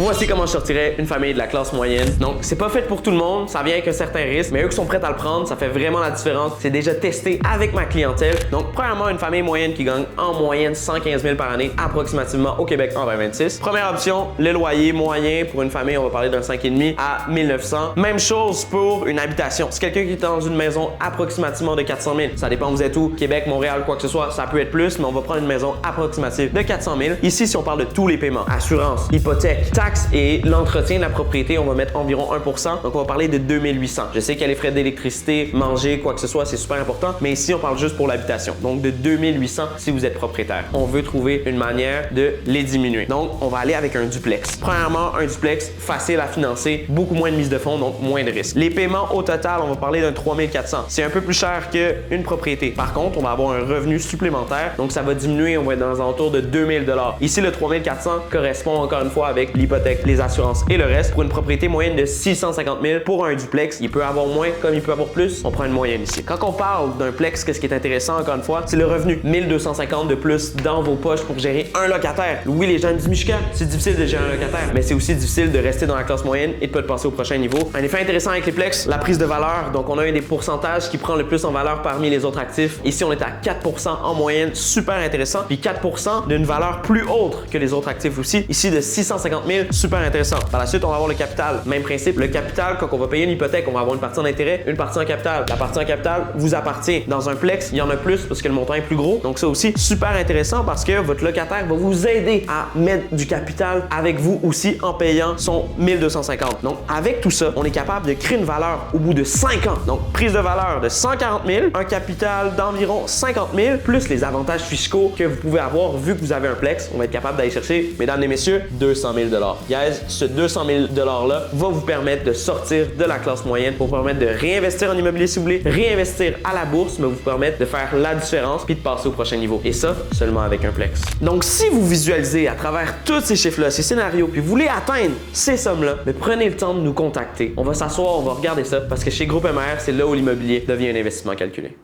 Voici comment je sortirais une famille de la classe moyenne. Donc, c'est pas fait pour tout le monde, ça vient avec un certain risque, mais eux qui sont prêts à le prendre, ça fait vraiment la différence. C'est déjà testé avec ma clientèle. Donc, premièrement, une famille moyenne qui gagne en moyenne 115 000 par année, approximativement au Québec en 2026. Première option, le loyer moyen pour une famille, on va parler d'un 5,5 à 1900. Même chose pour une habitation. C'est quelqu'un qui est dans une maison approximativement de 400 000. Ça dépend vous êtes où, Québec, Montréal, quoi que ce soit, ça peut être plus, mais on va prendre une maison approximative de 400 000. Ici, si on parle de tous les paiements, assurance, hypothèque, taxes et l'entretien de la propriété, on va mettre environ 1%. Donc, on va parler de 2800. Je sais qu'il y a les frais d'électricité, manger, quoi que ce soit, c'est super important, mais ici, on parle juste pour l'habitation. Donc, de 2800 si vous êtes propriétaire. On veut trouver une manière de les diminuer. Donc, on va aller avec un duplex. Premièrement, un duplex facile à financer, beaucoup moins de mise de fonds, donc moins de risques. Les paiements au total, on va parler d'un 3400. C'est un peu plus cher qu'une propriété. Par contre, on va avoir un revenu supplémentaire, donc ça va diminuer, on va être dans les alentours de 2000 $. Ici, le 3400 correspond encore une fois avec l'hypothèque, les assurances et le reste. Pour une propriété moyenne de 650 000 pour un duplex, il peut avoir moins comme il peut avoir plus. On prend une moyenne ici. Quand on parle d'un plex, qu'est-ce qui est intéressant encore une fois, c'est le revenu. 1250 de plus dans vos poches pour gérer un locataire. Oui, les gens du Michigan, c'est difficile de gérer un locataire, mais c'est aussi difficile de rester dans la classe moyenne et de pas de passer au prochain niveau. Un effet intéressant avec les plex, la prise de valeur. Donc, on a un des pourcentages qui prend le plus en valeur parmi les autres actifs. Ici, on est à 4% en moyenne, super intéressant. Puis 4% d'une valeur plus haute que les autres actifs aussi. Ici, de 650 000, super intéressant. Par la suite, on va avoir le capital. Même principe, le capital, quand on va payer une hypothèque, on va avoir une partie en intérêt, une partie en capital. La partie en capital vous appartient. Dans un plex, il y en a plus parce que le montant est plus gros. Donc, ça aussi, super intéressant parce que votre locataire va vous aider à mettre du capital avec vous aussi en payant son 1250. Donc, avec tout ça, on est capable de créer une valeur au bout de 5 ans. Donc, prise de valeur de 140 000, un capital d'environ 50 000, plus les avantages fiscaux que vous pouvez avoir vu que vous avez un plex. On va être capable d'aller chercher, mesdames et messieurs, 200 000 $. Guys, ce 200 000 $-là va vous permettre de sortir de la classe moyenne pour vous permettre de réinvestir en immobilier si vous voulez, réinvestir à la bourse, mais vous permettre de faire la différence puis de passer au prochain niveau. Et ça, seulement avec un plex. Donc, si vous visualisez à travers tous ces chiffres-là, ces scénarios, puis vous voulez atteindre ces sommes-là, mais prenez le temps de nous contacter. On va s'asseoir, on va regarder ça parce que chez Groupe MR, c'est là où l'immobilier devient un investissement calculé.